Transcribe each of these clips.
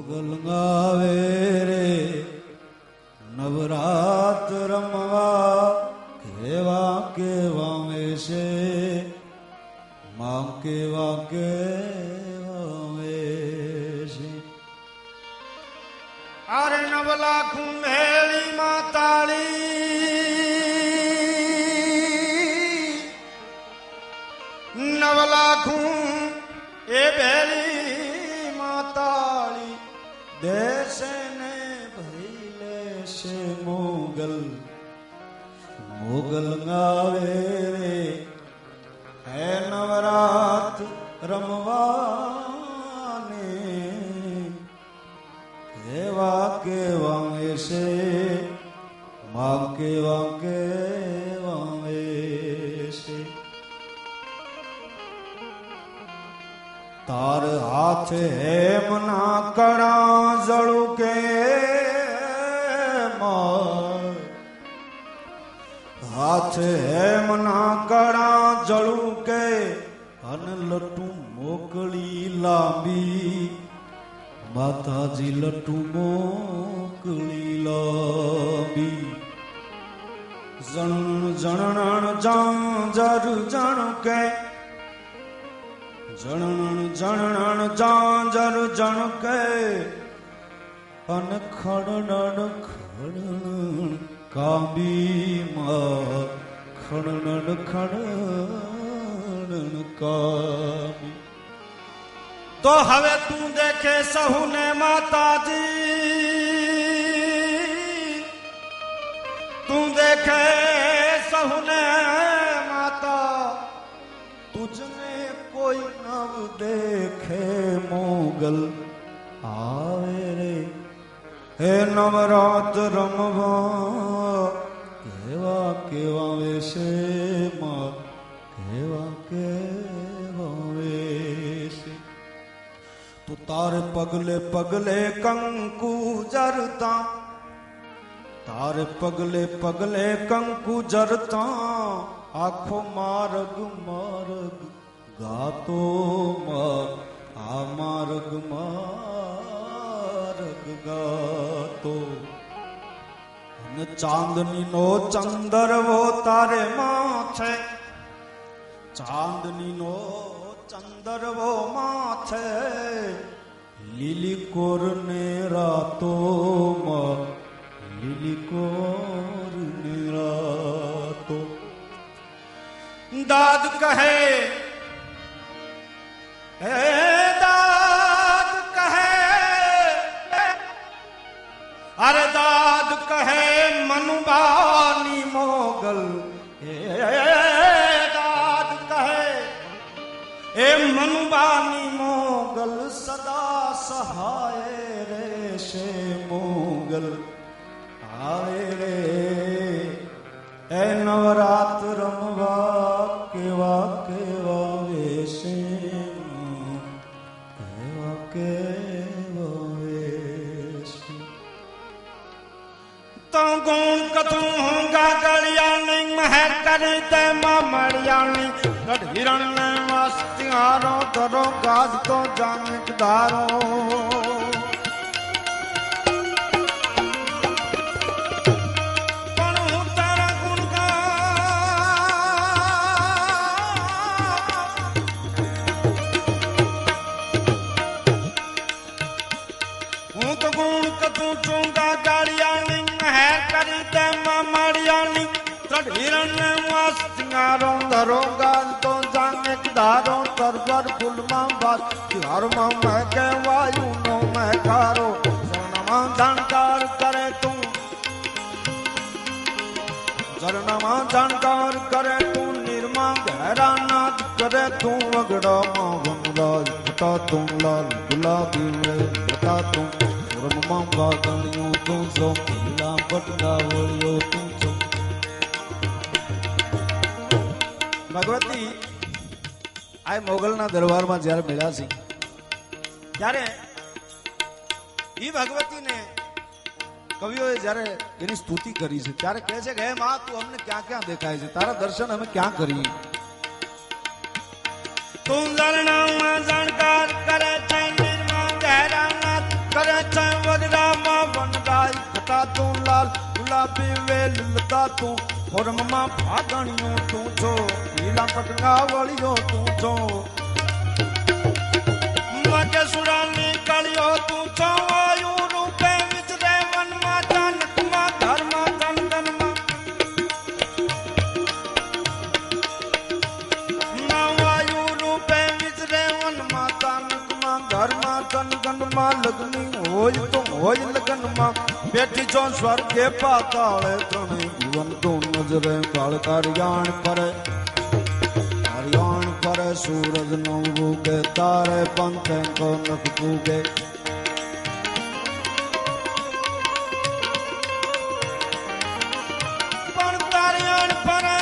મોગલ ગાવે રે નવરાત રમવા કેવા કેવા વેશે માં કેવા કેવા વેશે અરે 9 લાખ મેળી માતાળી 9 લાખ એ ભેળી માતાળી દેશે ને ભરી લેશે મોગલ મોગલ ગાવે રે હે નવરાત રમવાને કેવા કેવા વેશે માં કેવા કેવા વેશે તાર હાથ હેમના કણા જળું કે હાથ હેમના કણા જળું કે અન લટું મોકળી લાંબી માતાજી લટું મોકળી લાંબી જણ જણણ જાંજર જણ કે જણણ જણણ જાંજર જણ કે અન ખડણ ખડણ કાબી માં ખડણ ખડણ કાબી તો હવે તું દેખે સહુને માતાજી તું દેખે સહુને માતા તુજને કોઈ નવ દેખે મોગલ આવે રે હે નવરાત રમવા કેવા કેવા વેશે માં કેવા કેવા વેશે તું તારે પગલે પગલે કંકુ જરતા તારે પગલે પગલે કંકુ જરતા આખો માર્ગ માર્ગ ગાતો માં આ માર્ગ માર્ગ ગાતો અને ચાંદની નો ચંદરવો તારે માથે ચાંદની નો ચંદરવો માથે લીલી કોર ને રાતો માં લીલી કોર ને રાતો દાદ કહે હે દાદ કહે અરે દાદ કહે મનુબાની મોગલ હે દાદ કહે એ મનુબાની મોગલ સદા સહાય રહેશે મોગલ આવે રે એ નવરાત રમવા કેવા કેવા વેશે કેવા કેવા વેશે તો ગુણ કથું ગાગળિયા નહીં મહે કરી તે મામળિયાની ગઢ હિરણ ને મસ્તી હારો ધરો ગાજ તો જાનિક ધારો ધરો ગાલ તો જાને ધારો તરબર ફૂલમાં બાદ હરમાં મેં કહેવાયું નો મેં ખારો શરણમાં જાણકાર કરે તું ઝરણામાં જાણકાર કરે તું નિર્મા ગહેરા નાદ કરે તું વગડામાં વનરાજ હતા તું લાલ ગુલાબી હતા તું સુરમમાં બાગણ્યું તું જો લીલા પટડા વળ્યો તું જો ભગવતી આ મોગલના દરબારમાં જ્યારે મળ્યા છે ત્યારે એ ભગવતીને કવિઓએ જ્યારે એની સ્તુતિ કરી છે ત્યારે કહે છે કે હે માં તું અમને ક્યાં ક્યાં દેખાય છે તારા દર્શન અમે ક્યાં કરીએ તું જાણકાર કરે છે નિર્મા ગહેરા નાથ કરે तू लाल गुलाबी वेल लता तू फॉर्म में फागणियों तू छो पीला पटंगा वलियो तू छो मके सुरानी कलियो तू छो आयु रूपे विचरे वन मा चानक मा धर्म कंदन मा नवायु रूपे विचरे वन मा चानक मा धर्म कंदन मा लगनी होय तो होय लगन मा बेटी जो स्वर्गे पाताळे त्रण भुवन तू नजरे बाल कार्याण परे कार्याण परे सूरज न उगे तारे पंथे को नख पूगे पण कार्याण परे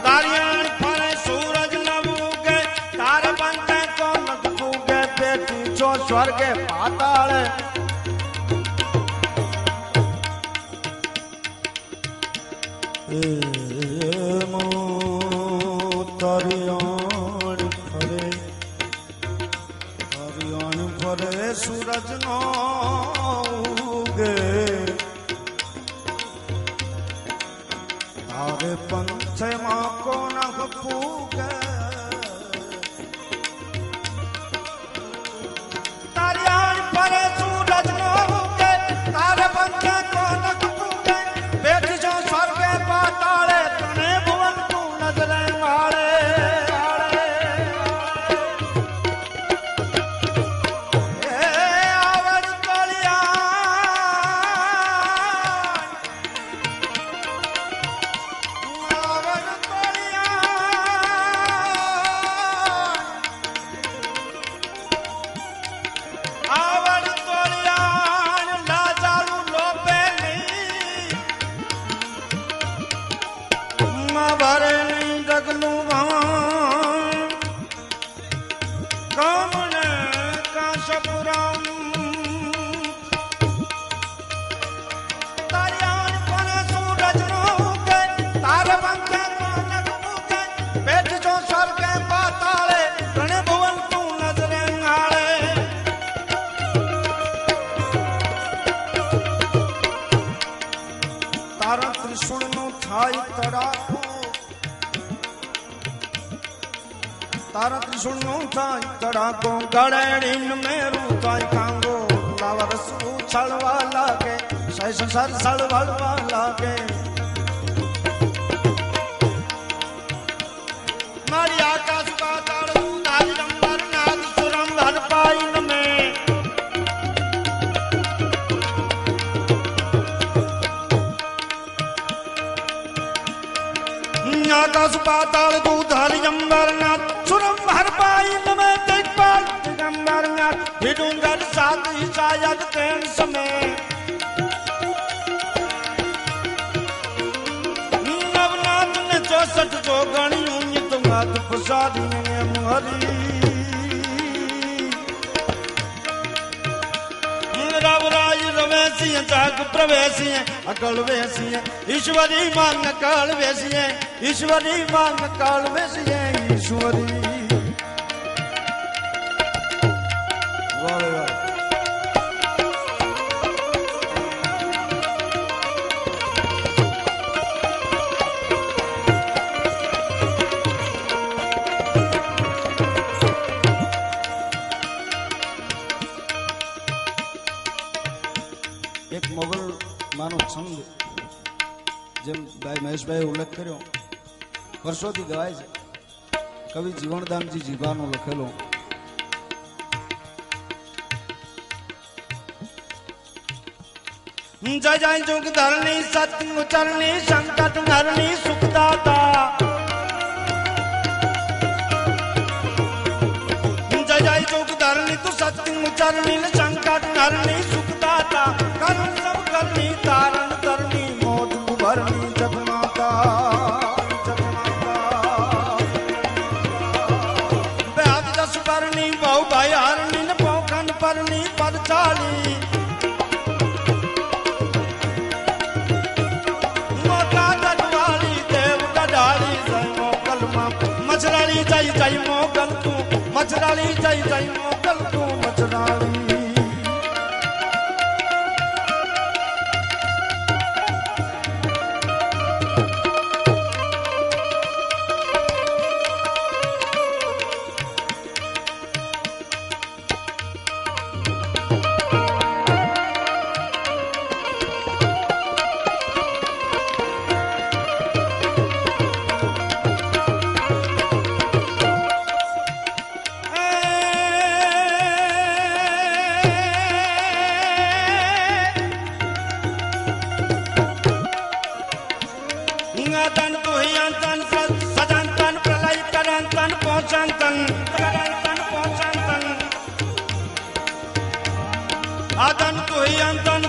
कार्याण परे सूरज न उगे तारे पंथे को नख पूगे बेटी जो स्वर्गे पाताळे हरियाण फरे सूरज नो उगे तारे पंथे मां को नख पूगे हरियाण फरे सूरज नो उगे तारे पंथे को नख पूगे बेटी जो स्वर्गे पाताळे तने भुवन तू नजरे वाले त्रिशूल नो थाई तड़ाको तारा त्रिशूल नो थाई तड़ाको गड़ेड़ीन मेरू थाई खांगो लावरस उछलवा लागे सै संसार सड़वड़वा लागे मारी आकाश पाताल धारी रंबर नाद सुरम हर पाइन में आकाश पाताल दूध हरियंबरनाथ सुरम हर पाइन में दिग्पाल दिगंबरनाथ हिडूंगर साध शायद तेन समय नवनाथ ने 64 जो गणियों ये तो मात प्रसादी ने मुहरी रावराय रवेसी जाग प्रवेशी अकल वेसी ईश्वरी मांग काल वेसी ईश्वरी मांग काल वेसी ईश्वरी वाह वाह एक मोगल मानो छंद जेम भाई महेश भाई उल्लेख कर्यो वर्षोथी गवाय छे कवि जीवनदानजी जीवानो लखेलो जय जय जुग धरणी सत्य उचरणी संकट हरणी सुखदाता जय जय जुग धरणी तू सत्य उचरणी संकट हरणी सुखदाता करुण सब करनी तारण करनी मौत उभरनी जगमाता बेहद दस परनी बहु भाई हरणी न पोखन परनी पर चाली मोटा गढ़वाली देव गढ़ाली जय मोगल मा मछराली जय जय मोगल तू मचराली जय जय मोगल तू मचराली आदन तुही अंतन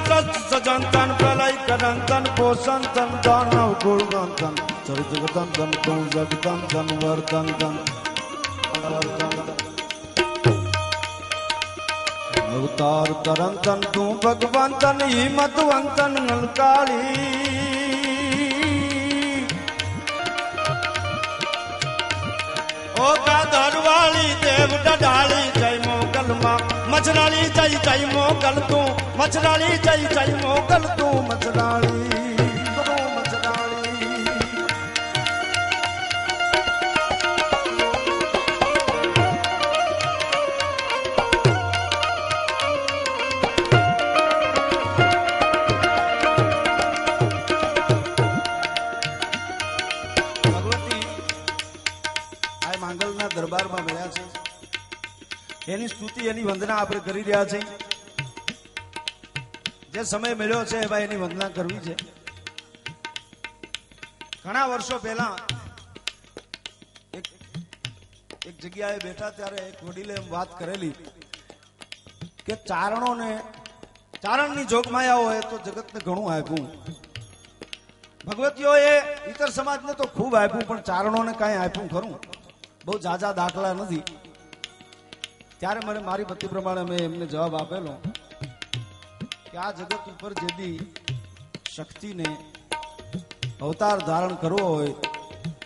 सजंतन प्रलय करंतन पोषंतन दानव गुणगंतन चरितगतंतन तू जगतंतन वर्तंतन अवतार तरंतन तू भगवंतन हिमतवंतन नलकाली ओ गाधर वाली देव डडाली जय मोगल माँ मचराली जय जय मोगल तू मचराली जय जय मोगल तू मचराली दरबार में मिला है एनी स्तुति एनी वंदना आपणे करी रह्या छे जे समय मिल्यो छे भाई एनी वंदना करवी छे घणा वर्षों पहला एक जग्याए बैठा त्यारे एक वडीले बात करेली के चारणों ने चारणनी जोगमाया होय तो जगत ने घणुं आप्युं भगवतीओए इतर समाज ने तो खूब आप्युं पण चारणों ने काई आप्युं खरुं बहुत जाजा दाखला नहीं त्यारे मने मारी मती प्रमाणे मैं एमने जवाब आपेलो कि आ जगत ऊपर जेदी शक्ति ने अवतार धारण करवो होय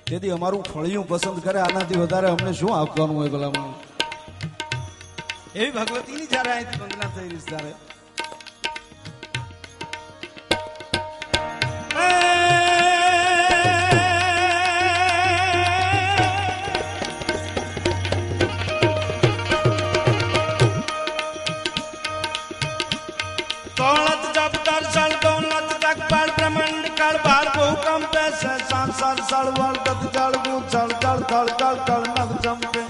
तेदी अमारुं फळियुं पसंद करे आनाथी वधारे अमने शुं आपवानुं होय भलामण एवी भगवतीनी ज्यारे અહીંથી वंदना થઈ રહી ત્યારે सांसर सड़वल दत जल गुचल जल तल तल तल नग जंपे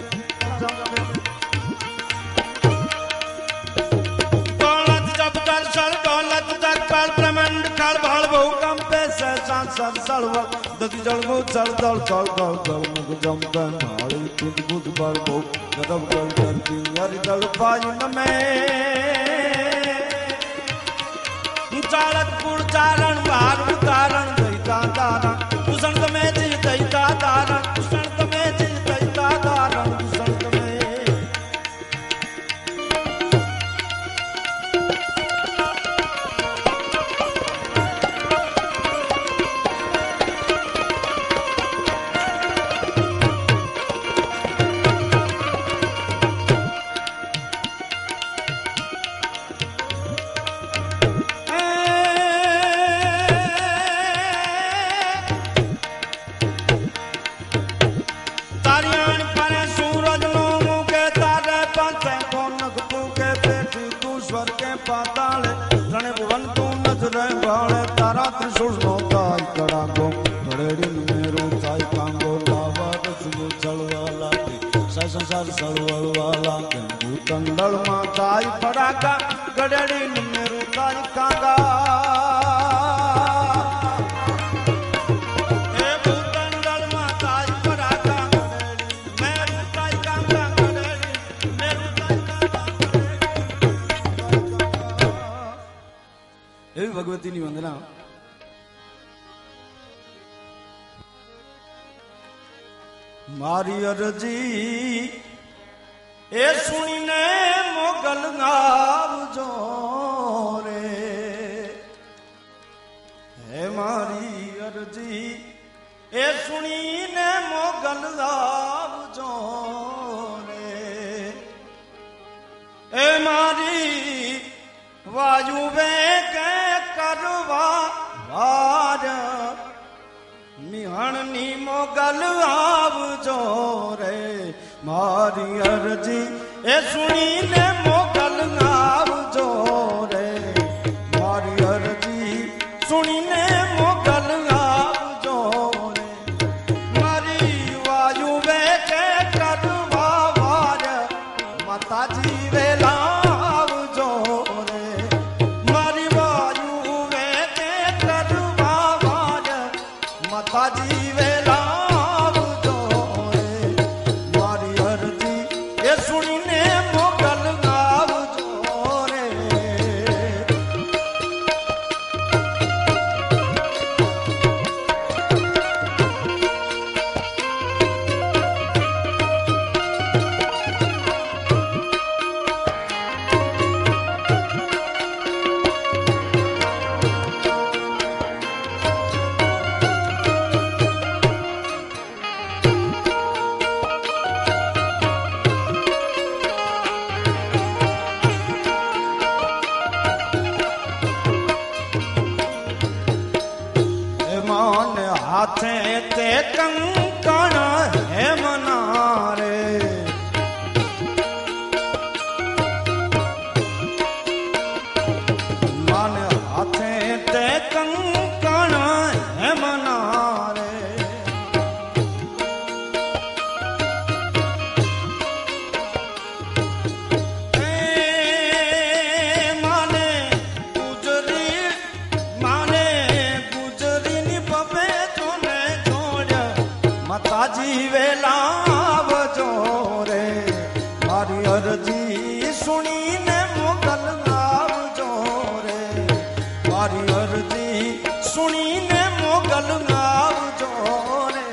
दौलत जब कर सड़ दौलत जग पर ब्रह्मांड कर भाल भूकंपे से सांसर सड़वल दत जल गुचल जल तल तल तल नग जंपे भाली कुद कुद पर भू गदब गल करती हरि दल पायन में चालकपुर चारण भार उतारण दैता तारण कुसंत में जी दैता तारण कुसंत में जी दैता तारण कुसंत में संसार सड़वल वाला भूतंडल माताई पड़ाका गडड़ी मेरू ताई कागा ए भूतंडल माताई पड़ाका मेरू ताई कागा गडड़ी मेरू ताई कागा एवी भगवतीनी वंदना मारी अरजी ए सुनीने मोगल आवजो रे हे मारी अरजी ए सुनीने मोगल आवजो रे મારી વાયુ વે કે કરવા વાર મિહણની મોગલ આવજો રે મારી અરજી એ સુણીને મોગલ આવજો રે મારી અરજી સુણીને મોગલ આવજો રે મારી વાયુ વે કે કરવા વાર માતાજી વેલા આવજો રે મારી વાયુ વે કે કરવા વાર માતાજી વેલા આવજો રે મારી અરજી એ સુણીને મોગલ આવજો રે માન હાથે તે કંકણ હે મનારે માન હાથે તે કંકણ હે મનારે માને ગુજરી માને માતાજી વેલા આવજો રે મારી અરજી સુણીને મોગલ આવજો રે મારી અરજી સુણીને મોગલ આવજો રે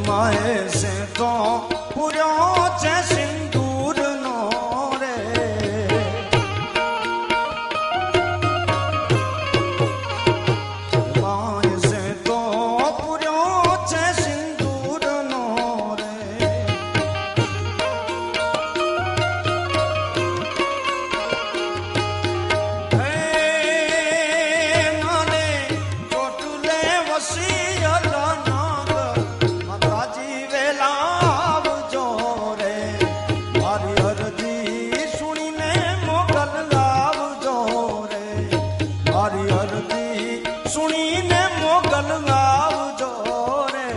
માએ સે તો પૂર્યો છે સિંદૂર નો રે માએ સે તો પૂર્યો છે સિંદૂર નો રે મને ચોટલે વસિયલ નાગ માતાજી વેલા આવજો રે મારી અરજી સુણીને મોગલ આવજો રે મારી અરજી સુણીને મોગલ આવજો રે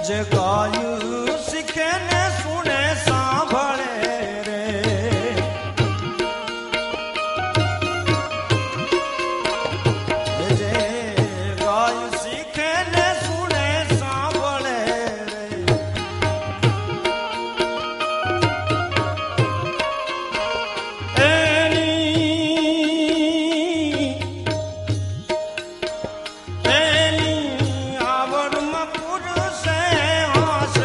જે ગાયું શીખે ને સુને સાંભળે રે જે ગાયું શીખે ને સુને સાંભળે રે એની આવડમાં પુરુષે હાસ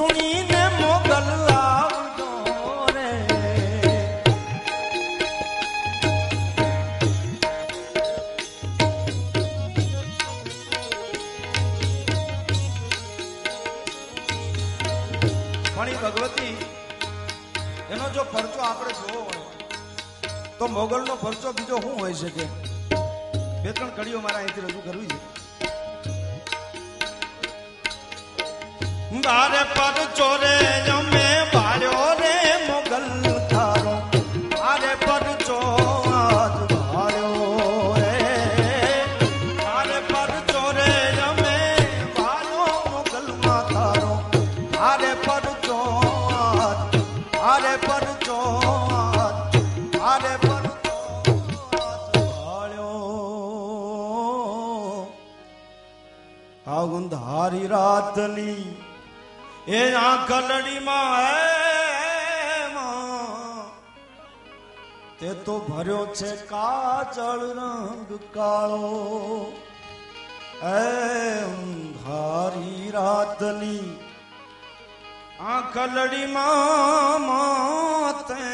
સુણીને મોગલ આવજો રે. પણ એ ભગવતી એનો જો પરચો આપણે જોવો હોય તો મોગલનો પરચો બીજો શું હોઈ શકે? બે ત્રણ કડીઓ મારા અહીંથી રજૂ કરવી છે. બારે પર ચોરે જમે ભાળ્યો રે મોગલ તારો. બારે પર ચોર ભાળ્યો રે. બારે પર ચોરે જમે ભાળ્યો મોગલ માં તારો. બારે પર ચોર. બારે પર ચોર. બારે પર ભાળ્યો. અંધારી રાતની એ આંખલડીમાં તે તો ભર્યો છે કાજળ રંગ કાળો. અંધારી રાતની આંખલડીમાં તે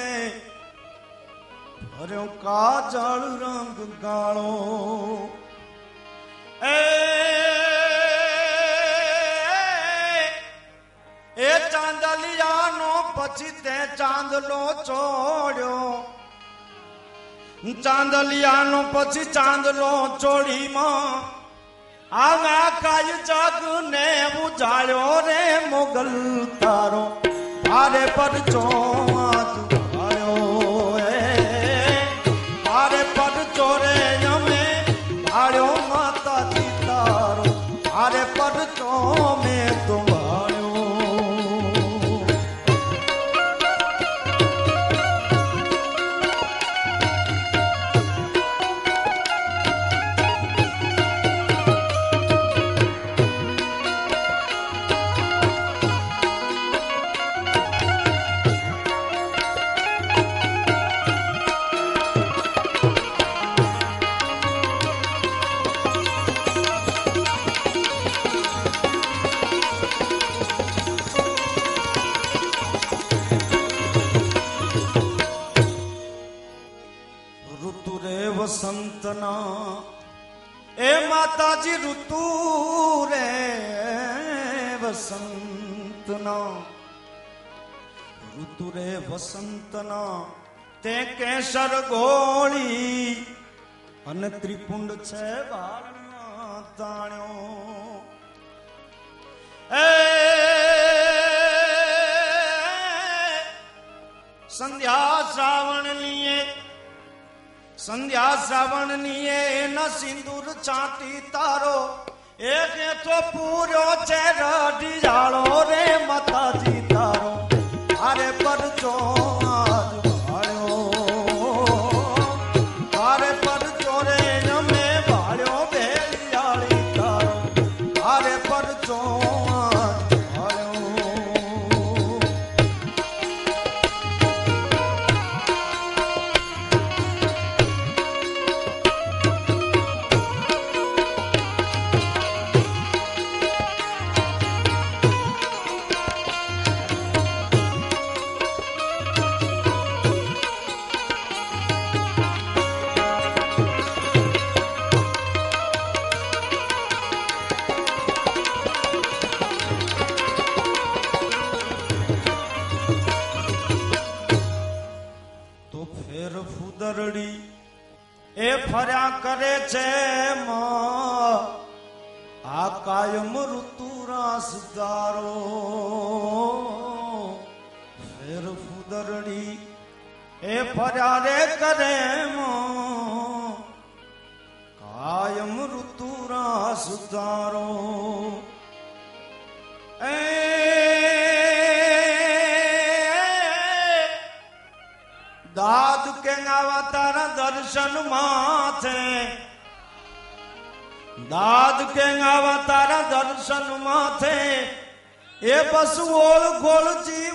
ભર્યો કાજળ રંગ કાળો. એ ચાંદલિયાનો પછી તે ચાંદલો છોડ્યો. ચાંદલિયાનો પછી ચાંદલો છોડીમાં આવા કાય જગ ને ઉજાળ્યો રે મોગલ તારો. ભારે પર ચોર ભારે પર ચોરે અમે ભાળ્યો માતાજી તારો. ભારે પર ચો મેં તો વસંતના એ માતાજી ઋતુ રે વસંતના. ઋતુ રે વસંતના તે કેસર ગોળી અને ત્રિપુંડ છે બાળમાં તાણ્યો. એ સંધ્યા શ્રાવણની સંધ્યા શ્રાવણની એના સિંદૂર છાંટી તારો. એક તો પૂર્યો છે રઢિયાળો રે માતાજી તારો. ભારે પર ચોર ભાળ્યો. ભારે પર ચોરે અમે ભાળ્યો બેલિયાળી તારો. ભારે પર ચોર એ ફર્યા કરે છે આ કાયમ ઋતુ રાસ તારો. ફેર ફુદરડી એ ફર્યા રે કરે કાયમ ઋતુ રાસ તારો. દાદ કે આવા તારા દર્શન માથે. દાદ કે આવા તારા દર્શન માથે એ બસ ઓળ ગોળજી